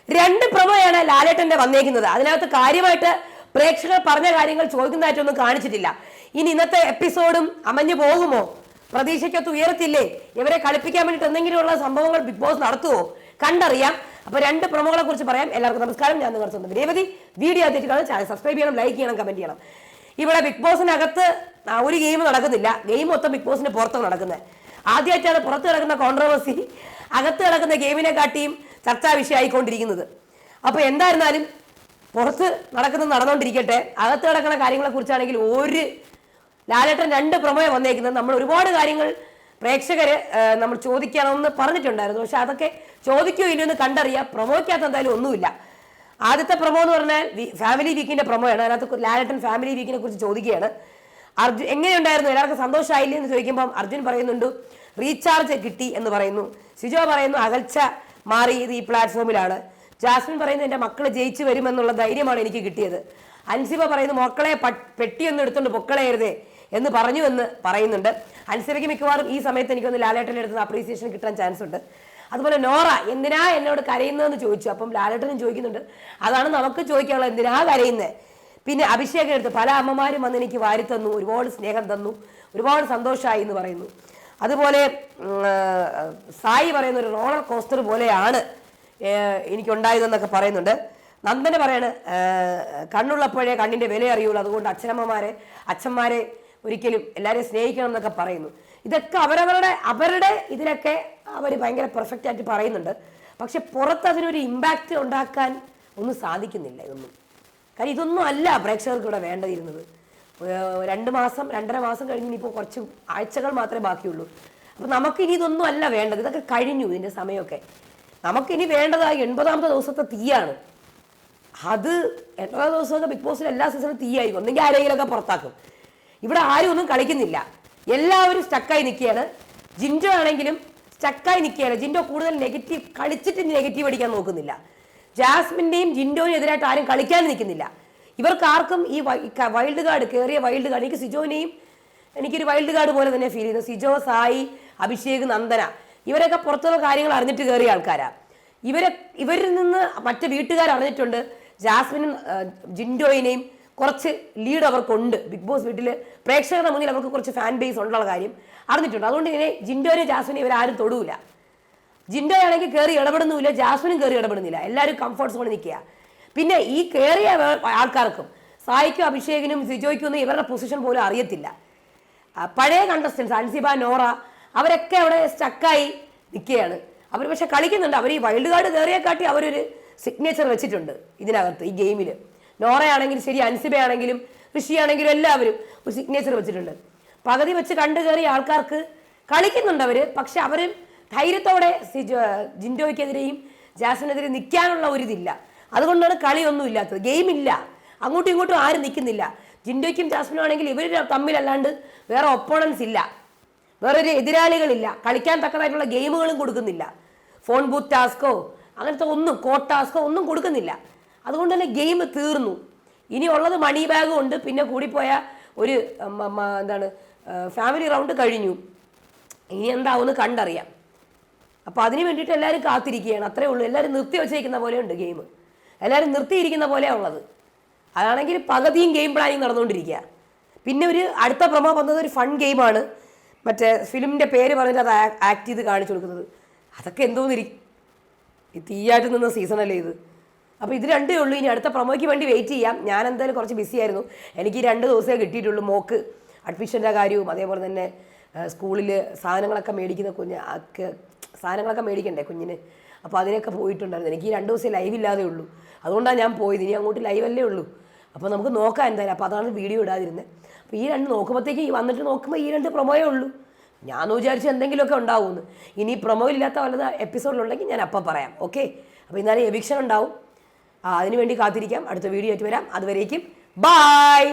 രണ്ട് പ്രൊമോയാണ് ലാലേട്ടന്റെ വന്നേക്കുന്നത്. അതിനകത്ത് കാര്യമായിട്ട് പ്രേക്ഷകർ പറഞ്ഞ കാര്യങ്ങൾ ചോദിക്കുന്നതായിട്ടൊന്നും കാണിച്ചിട്ടില്ല. ഇനി ഇന്നത്തെ എപ്പിസോഡും അമഞ്ഞു പോകുമോ? പ്രതീക്ഷയ്ക്കൊത്ത് ഉയരത്തില്ലേ? ഇവരെ കളിപ്പിക്കാൻ വേണ്ടിയിട്ട് എന്തെങ്കിലുമുള്ള സംഭവങ്ങൾ ബിഗ് ബോസ് നടത്തുമോ? കണ്ടറിയാം. അപ്പൊ രണ്ട് പ്രൊമോകളെ കുറിച്ച് പറയാം. എല്ലാവർക്കും നമസ്കാരം. ഞാൻ നിങ്ങളുടെ സ്വന്തം രേവതി. വീഡിയോ ആദ്യമായിട്ട് ചാനൽ സബ്സ്ക്രൈബ് ചെയ്യണം, ലൈക്ക് ചെയ്യണം, കമന്റ് ചെയ്യണം. ഇവിടെ ബിഗ് ബോസിനകത്ത് ഒരു ഗെയിം നടക്കുന്നില്ല. ഗെയിം മൊത്തം ബിഗ് ബോസിന്റെ പുറത്താണ് നടക്കുന്നത്. ആദ്യമായിട്ടാണ് പുറത്ത് കിടക്കുന്ന കോൺട്രവേഴ്സി അകത്ത് കിടക്കുന്ന ഗെയിമിനെ കാട്ടിയും ചർച്ചാ വിഷയമായിക്കൊണ്ടിരിക്കുന്നത്. അപ്പോൾ എന്തായിരുന്നാലും പുറത്ത് നടക്കുന്നത് നടന്നുകൊണ്ടിരിക്കട്ടെ. അകത്ത് കിടക്കുന്ന കാര്യങ്ങളെ കുറിച്ചാണെങ്കിൽ ഒരു ലാലേട്ടൻ രണ്ട് പ്രൊമോ വന്നേക്കുന്നത്. നമ്മൾ ഒരുപാട് കാര്യങ്ങൾ പ്രേക്ഷകര് നമ്മൾ ചോദിക്കണമെന്ന് പറഞ്ഞിട്ടുണ്ടായിരുന്നു. പക്ഷെ അതൊക്കെ ചോദിക്കുകയോ ഇല്ലെന്ന് കണ്ടറിയാം. പ്രൊമോയ്ക്കകത്ത് എന്തായാലും ഒന്നുമില്ല. ആദ്യത്തെ പ്രൊമോ എന്ന് പറഞ്ഞാൽ ഫാമിലി വീക്കിന്റെ പ്രൊമോയാണ്. അതിനകത്ത് ലാലേട്ടൻ ഫാമിലി വീക്കിനെ കുറിച്ച് ചോദിക്കുകയാണ്. അർജുൻ എങ്ങനെയുണ്ടായിരുന്നു, എല്ലാവർക്കും സന്തോഷമായില്ലേ എന്ന് ചോദിക്കുമ്പോൾ അർജുൻ പറയുന്നുണ്ട് റീചാർജ് കിട്ടി എന്ന് പറയുന്നു. സിജോ പറയുന്നു അകൽച്ച മാറിയത് ഈ പ്ലാറ്റ്ഫോമിലാണ്. ജാസ്മിൻ പറയുന്നു എൻ്റെ മക്കൾ ജയിച്ചു വരുമെന്നുള്ള ധൈര്യമാണ് എനിക്ക് കിട്ടിയത്. അൻസിബ പറയുന്നു മക്കളെ പെട്ടിയൊന്നും എടുത്തുകൊണ്ട് പൊക്കളയരുതേ എന്ന് പറഞ്ഞു എന്ന് പറയുന്നുണ്ട്. അൻസിബയ്ക്ക് മിക്കവാറും ഈ സമയത്ത് എനിക്കൊന്ന് ലാലേട്ടൻ്റെ അടുത്ത് അപ്രീസിയേഷൻ കിട്ടാൻ ചാൻസ് ഉണ്ട്. അതുപോലെ നോറ എന്തിനാ എന്നോട് കരയുന്നതെന്ന് ചോദിച്ചു. അപ്പം ലാലേട്ടനും ചോദിക്കുന്നുണ്ട് അതാണ് നമുക്ക് ചോദിക്കാനുള്ളത്, എന്തിനാ കരയുന്നത്. പിന്നെ അഭിഷേകം എടുത്ത് പല അമ്മമാരും വന്ന് എനിക്ക് വാരി തന്നു, ഒരുപാട് സ്നേഹം തന്നു, ഒരുപാട് സന്തോഷമായി എന്ന് പറയുന്നു. അതുപോലെ സായി പറയുന്ന ഒരു റോളർ കോസ്റ്റർ പോലെയാണ് എനിക്കുണ്ടായതെന്നൊക്കെ പറയുന്നുണ്ട്. നന്ദന പറയാണ് കണ്ണുള്ളപ്പോഴേ കണ്ണിൻ്റെ വില അറിയുള്ളൂ, അതുകൊണ്ട് അച്ഛന്മാരെ ഒരിക്കലും എല്ലാവരെയും സ്നേഹിക്കണം എന്നൊക്കെ പറയുന്നു. ഇതൊക്കെ അവരുടെ ഇതിലൊക്കെ അവർ ഭയങ്കര പെർഫെക്റ്റ് ആയിട്ട് പറയുന്നുണ്ട്. പക്ഷെ പുറത്ത് അതിനൊരു ഇമ്പാക്റ്റ് ഉണ്ടാക്കാൻ ഒന്നും സാധിക്കുന്നില്ല. കാര്യം ഇതൊന്നും അല്ല പ്രേക്ഷകർക്ക് ഇവിടെ വേണ്ടതിരുന്നത്. 2-2.5 മാസം കഴിഞ്ഞ് ഇനിയിപ്പോൾ കുറച്ച് ആഴ്ചകൾ മാത്രമേ ബാക്കിയുള്ളൂ. അപ്പം നമുക്കിനി ഇതൊന്നും അല്ല വേണ്ടത്. ഇതൊക്കെ കഴിഞ്ഞു ഇതിൻ്റെ സമയമൊക്കെ. നമുക്കിനി വേണ്ടത് 80ാമത്തെ ദിവസത്തെ തീയാണ്. അത് 80 ദിവസമൊക്കെ ബിഗ് ബോസിൽ എല്ലാ സീസണും തീയായി. ഒന്നെങ്കിൽ ആരെങ്കിലുമൊക്കെ പുറത്താക്കും. ഇവിടെ ആരും ഒന്നും കളിക്കുന്നില്ല. എല്ലാവരും സ്റ്റക്കായി നിൽക്കുകയാണ്. ജിൻഡോ ആണെങ്കിലും സ്റ്റക്കായി നിൽക്കുകയാണ്. ജിൻഡോ കൂടുതൽ നെഗറ്റീവ് കളിച്ചിട്ട് നെഗറ്റീവ് അടിക്കാൻ നോക്കുന്നില്ല. ജാസ്മിൻ്റെയും ജിൻഡോയും എതിരായിട്ട് ആരും കളിക്കാൻ നിൽക്കുന്നില്ല. ഇവർക്ക് ആർക്കും ഈ വൈൽഡ് കാർഡ് കയറിയ വൈൽഡ് കാർഡ്, എനിക്ക് സിജോനെയും എനിക്കൊരു വൈൽഡ് കാർഡ് പോലെ തന്നെ ഫീൽ ചെയ്യുന്നു. സിജോ, സായി, അഭിഷേക്, നന്ദന ഇവരൊക്കെ പുറത്തുള്ള കാര്യങ്ങൾ അറിഞ്ഞിട്ട് കയറിയ ആൾക്കാരാണ്. ഇവരിൽ നിന്ന് മറ്റ് വീട്ടുകാർ അറിഞ്ഞിട്ടുണ്ട് ജാസ്മിനും ജിൻഡോയിനെയും കുറച്ച് ലീഡ് അവർക്കുണ്ട്. ബിഗ് ബോസ് വീട്ടിൽ പ്രേക്ഷകരുടെ മുന്നിൽ അവർക്ക് കുറച്ച് ഫാൻ ബേസ് ഉള്ള കാര്യം അറിഞ്ഞിട്ടുണ്ട്. അതുകൊണ്ട് ഇങ്ങനെ ജിൻഡോനെ ജാസ്മിനെ ഇവരാരും തൊടൂല. ജിൻഡോ ആണെങ്കിൽ കയറി ഇടപെടുന്നില്ല, ജാസ്മിനും കയറി ഇടപെടുന്നില്ല. എല്ലാവരും കംഫർട്ട് സോണിൽ നിൽക്കുക. പിന്നെ ഈ കയറിയ ആൾക്കാർക്കും സായിക്കും അഭിഷേകിനും സിജോയ്ക്കും ഒന്നും ഇവരുടെ പൊസിഷൻ പോലും അറിയത്തില്ല. പഴയ കണ്ടസ്റ്റൻസ് അൻസിബ, നോറ അവരൊക്കെ അവിടെ സ്റ്റക്കായി നിൽക്കുകയാണ്. അവർ പക്ഷെ കളിക്കുന്നുണ്ട്. അവർ ഈ വൈൽഡ് കാർഡ് കയറിയെക്കാട്ടി അവരൊരു സിഗ്നേച്ചർ വെച്ചിട്ടുണ്ട് ഇതിനകത്ത്. ഈ ഗെയിമിൽ നോറയാണെങ്കിലും ശരി, അൻസിബയാണെങ്കിലും ഋഷിയാണെങ്കിലും എല്ലാവരും ഒരു സിഗ്നേച്ചർ വെച്ചിട്ടുണ്ട്. പകുതി വെച്ച് കണ്ടു കയറിയ ആൾക്കാർക്ക് കളിക്കുന്നുണ്ട് അവർ. പക്ഷെ അവർ ധൈര്യത്തോടെ ജിൻഡോയ്ക്കെതിരെയും ജാസ്മിനെതിരെ നിൽക്കാനുള്ള ഒരിതില്ല. അതുകൊണ്ടാണ് കളിയൊന്നും ഇല്ലാത്തത്. ഗെയിമില്ല, അങ്ങോട്ടും ഇങ്ങോട്ടും ആരും നിൽക്കുന്നില്ല. ജിൻഡോയ്ക്കും ജാസ്മിനും ആണെങ്കിൽ ഇവർ തമ്മിലല്ലാണ്ട് വേറെ ഒപ്പോണൻസ് ഇല്ല, വേറൊരു എതിരാളികളില്ല. കളിക്കാൻ തക്കതായിട്ടുള്ള ഗെയിമുകളും കൊടുക്കുന്നില്ല. ഫോൺ ബൂത്ത് ടാസ്കോ അങ്ങനത്തെ ഒന്നും, കോട്ട് ടാസ്കോ ഒന്നും കൊടുക്കുന്നില്ല. അതുകൊണ്ട് തന്നെ ഗെയിം തീർന്നു. ഇനി ഉള്ളത് മണി ബാഗും ഉണ്ട്. പിന്നെ കൂടിപ്പോയ ഒരു ഫാമിലി റൗണ്ട് കഴിഞ്ഞു. ഇനി എന്താവുമെന്ന് കണ്ടറിയാം. അപ്പോൾ അതിന് വേണ്ടിയിട്ട് എല്ലാവരും കാത്തിരിക്കുകയാണ്. അത്രേ ഉള്ളൂ. എല്ലാവരും നിർത്തി വെച്ചിരിക്കുന്ന പോലെയുണ്ട് ഗെയിം. എല്ലാവരും നിർത്തിയിരിക്കുന്ന പോലെയാണ് ഉള്ളത്. അതാണെങ്കിൽ പകുതിയും ഗെയിം പ്ലാനിങ് നടന്നുകൊണ്ടിരിക്കുക. പിന്നെ ഒരു അടുത്ത പ്രൊമോ വന്നത് ഒരു ഫൺ ഗെയിമാണ്. മറ്റേ ഫിലിമിൻ്റെ പേര് പറഞ്ഞിട്ട് അത് ആക്ട് ചെയ്ത് കാണിച്ചു കൊടുക്കുന്നത്. അതൊക്കെ എന്തോന്നിരിക്കും, ഈ തീയായിട്ട് നിന്ന സീസണല്ലേ ഇത്. അപ്പോൾ ഇത് രണ്ടേ ഉള്ളൂ. ഇനി അടുത്ത പ്രൊമോയ്ക്ക് വേണ്ടി വെയിറ്റ് ചെയ്യാം. ഞാൻ എന്തായാലും കുറച്ച് ബിസി ആയിരുന്നു. എനിക്ക് 2 ദിവസമേ കിട്ടിയിട്ടുള്ളൂ. മോക്ക് അഡ്മിഷൻ്റെ കാര്യവും അതേപോലെ തന്നെ സ്കൂളിൽ സാധനങ്ങളൊക്കെ മേടിക്കണ്ടേ കുഞ്ഞിന്. അപ്പോൾ അതിനൊക്കെ പോയിട്ടുണ്ടായിരുന്നു. എനിക്ക് ഈ 2 ദിവസം ലൈവ് ഇല്ലാതെ ഉള്ളൂ. അതുകൊണ്ടാണ് ഞാൻ പോയത്. ഇനി അങ്ങോട്ട് ലൈവല്ലേ ഉള്ളൂ. അപ്പോൾ നമുക്ക് നോക്കാം എന്തായാലും. അപ്പോൾ അതാണ് വീഡിയോ ഇടാതിരുന്നത്. അപ്പോൾ ഈ 2 നോക്കുമ്പോഴത്തേക്ക് വന്നിട്ട് നോക്കുമ്പോൾ ഈ 2 പ്രൊമോയേ ഉള്ളൂ. ഞാൻ വിചാരിച്ചു എന്തെങ്കിലുമൊക്കെ ഉണ്ടാവുമെന്ന്. ഇനി പ്രൊമോ ഇല്ലാത്ത വല്ലത് എപ്പിസോഡിലുണ്ടെങ്കിൽ ഞാൻ അപ്പം പറയാം. ഓക്കെ, അപ്പോൾ ഇന്നാലും എവിക്ഷൻ ഉണ്ടാവും. അതിനുവേണ്ടി കാത്തിരിക്കാം. അടുത്ത വീഡിയോ ആയിട്ട് വരാം. അതുവരേക്കും ബൈ.